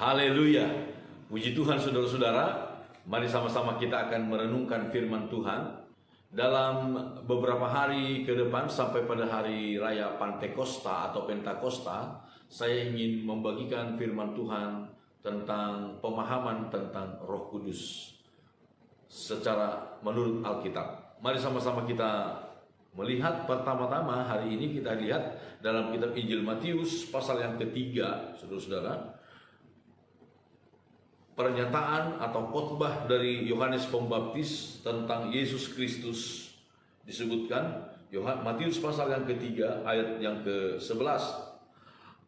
Haleluya. Puji Tuhan saudara-saudara. Mari sama-sama kita akan merenungkan firman Tuhan dalam beberapa hari ke depan sampai pada hari raya Pantekosta atau Pentakosta. Saya ingin membagikan firman Tuhan tentang pemahaman tentang Roh Kudus secara menurut Alkitab. Mari sama-sama kita melihat pertama-tama hari ini kita lihat dalam kitab Injil Matius pasal yang ketiga, saudara-saudara. Pernyataan atau khotbah dari Yohanes Pembaptis tentang Yesus Kristus disebutkan Matius pasal yang ketiga ayat yang ke-11.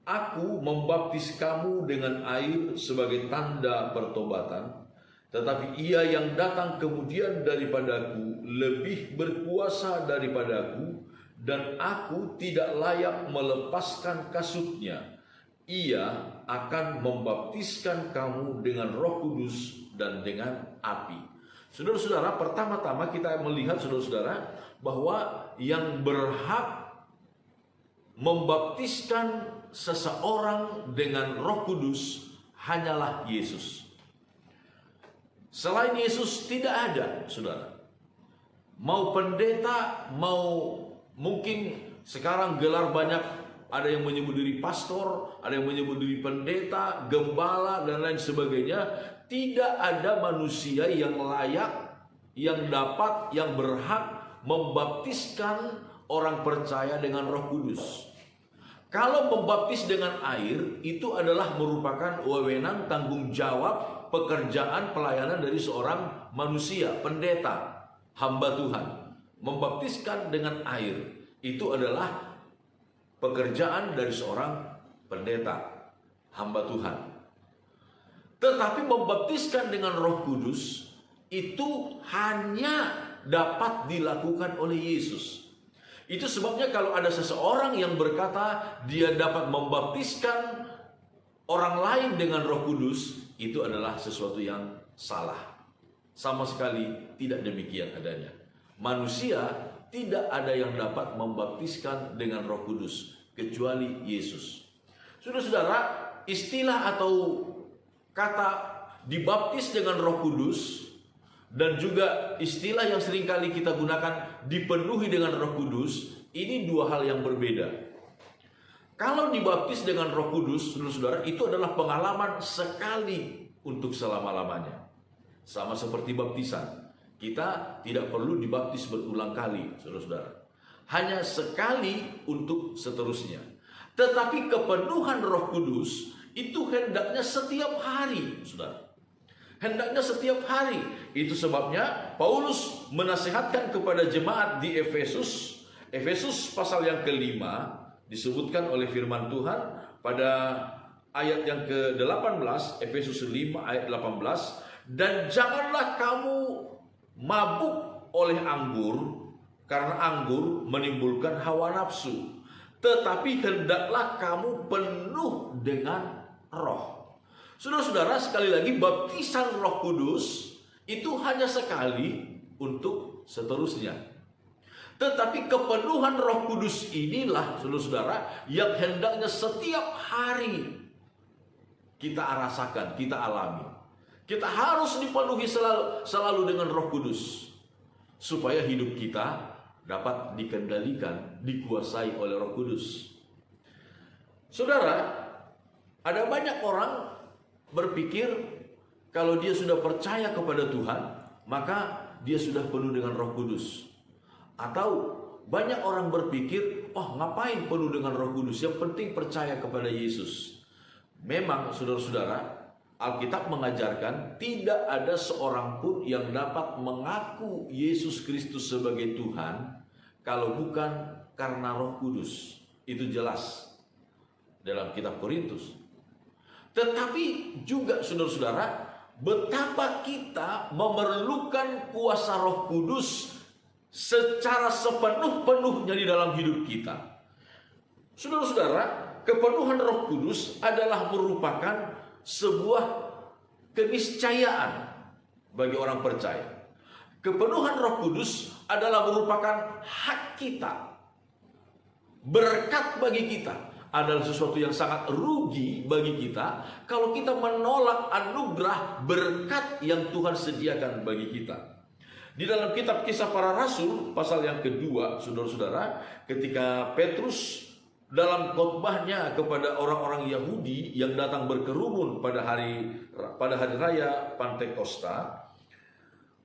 Aku membaptis kamu dengan air sebagai tanda pertobatan, tetapi ia yang datang kemudian daripadaku lebih berkuasa daripadaku, dan aku tidak layak melepaskan kasutnya. Ia akan membaptiskan kamu dengan Roh Kudus dan dengan api. Saudara-saudara, pertama-tama kita melihat saudara-saudara bahwa yang berhak membaptiskan seseorang dengan Roh Kudus hanyalah Yesus. Selain Yesus tidak ada, saudara. Mau pendeta, mau mungkin sekarang gelar banyak. Ada yang menyebut diri pastor, ada yang menyebut diri pendeta, gembala, dan lain sebagainya. Tidak ada manusia yang layak, yang dapat, yang berhak membaptiskan orang percaya dengan Roh Kudus. Kalau membaptis dengan air, itu adalah merupakan wewenang, tanggung jawab, pekerjaan, pelayanan dari seorang manusia, pendeta, hamba Tuhan. Membaptiskan dengan air, itu adalah pekerjaan dari seorang pendeta, hamba Tuhan. Tetapi membaptiskan dengan Roh Kudus itu hanya dapat dilakukan oleh Yesus. Itu sebabnya kalau ada seseorang yang berkata dia dapat membaptiskan orang lain dengan Roh Kudus, itu adalah sesuatu yang salah. Sama sekali tidak demikian adanya. Manusia tidak ada yang dapat membaptiskan dengan Roh Kudus kecuali Yesus. Saudara-saudara, istilah atau kata dibaptis dengan Roh Kudus dan juga istilah yang seringkali kita gunakan dipenuhi dengan Roh Kudus, ini dua hal yang berbeda. Kalau dibaptis dengan Roh Kudus, saudara-saudara, itu adalah pengalaman sekali untuk selama-lamanya. Sama seperti baptisan. Kita tidak perlu dibaptis berulang kali, saudara-saudara. Hanya sekali untuk seterusnya. Tetapi kepenuhan Roh Kudus itu hendaknya setiap hari, saudara. Hendaknya setiap hari. Itu sebabnya Paulus menasihatkan kepada jemaat di Efesus. Efesus pasal yang kelima disebutkan oleh firman Tuhan pada ayat yang ke-18, Efesus 5 ayat 18. Dan janganlah kamu mabuk oleh anggur, karena anggur menimbulkan hawa nafsu, tetapi hendaklah kamu penuh dengan roh. Saudara-saudara, sekali lagi, baptisan Roh Kudus itu hanya sekali untuk seterusnya. Tetapi kepenuhan Roh Kudus inilah, saudara-saudara, yang hendaknya setiap hari kita rasakan, kita alami. Kita harus dipenuhi selalu dengan Roh Kudus, supaya hidup kita dapat dikendalikan, dikuasai oleh Roh Kudus. Saudara, ada banyak orang berpikir kalau dia sudah percaya kepada Tuhan, maka dia sudah penuh dengan Roh Kudus. Atau banyak orang berpikir, oh ngapain penuh dengan Roh Kudus, yang penting percaya kepada Yesus. Memang saudara-saudara, Alkitab mengajarkan tidak ada seorang pun yang dapat mengaku Yesus Kristus sebagai Tuhan kalau bukan karena Roh Kudus. Itu jelas dalam kitab Korintus. Tetapi juga saudara-saudara, betapa kita memerlukan kuasa Roh Kudus secara sepenuh-penuhnya di dalam hidup kita. Saudara-saudara, kepenuhan Roh Kudus adalah merupakan sebuah keniscayaan bagi orang percaya. Kepenuhan Roh Kudus adalah merupakan hak kita, berkat bagi kita. adalah sesuatu yang sangat rugi bagi kita kalau kita menolak anugerah berkat yang Tuhan sediakan bagi kita. Di dalam kitab Kisah Para Rasul pasal yang kedua, saudara-saudara, ketika Petrus dalam khotbahnya kepada orang-orang Yahudi yang datang berkerumun pada hari raya Pantekosta,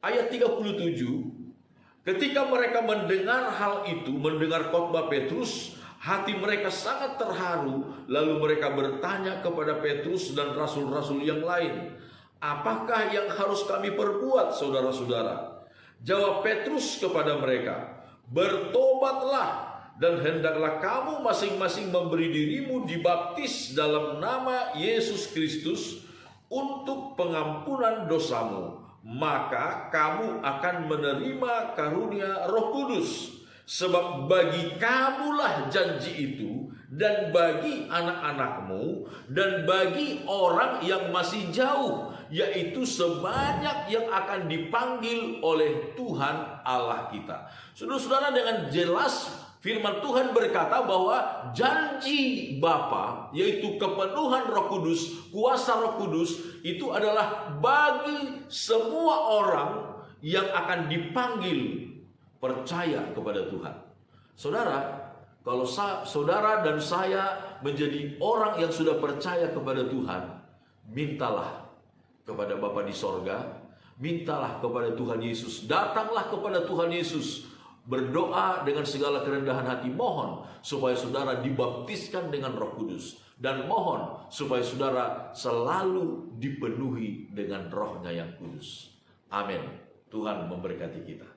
ayat 37, ketika mereka mendengar hal itu, mendengar khotbah Petrus, hati mereka sangat terharu. Lalu mereka bertanya kepada Petrus dan rasul-rasul yang lain, "Apakah yang harus kami perbuat, saudara-saudara?" Jawab Petrus kepada mereka, "Bertobatlah dan hendaklah kamu masing-masing memberi dirimu dibaptis dalam nama Yesus Kristus untuk pengampunan dosamu. Maka kamu akan menerima karunia Roh Kudus. Sebab bagi kamulah janji itu, dan bagi anak-anakmu, dan bagi orang yang masih jauh, yaitu sebanyak yang akan dipanggil oleh Tuhan Allah kita." Saudara-saudara, dengan jelas firman Tuhan berkata bahwa janji Bapa, yaitu kepenuhan Roh Kudus, kuasa Roh Kudus, itu adalah bagi semua orang yang akan dipanggil percaya kepada Tuhan. Saudara, kalau saudara dan saya menjadi orang yang sudah percaya kepada Tuhan, mintalah kepada Bapa di sorga, mintalah kepada Tuhan Yesus, datanglah kepada Tuhan Yesus, berdoa dengan segala kerendahan hati, mohon supaya saudara dibaptiskan dengan Roh Kudus, dan mohon supaya saudara selalu dipenuhi dengan Roh-Nya yang kudus. Amin. Tuhan memberkati kita.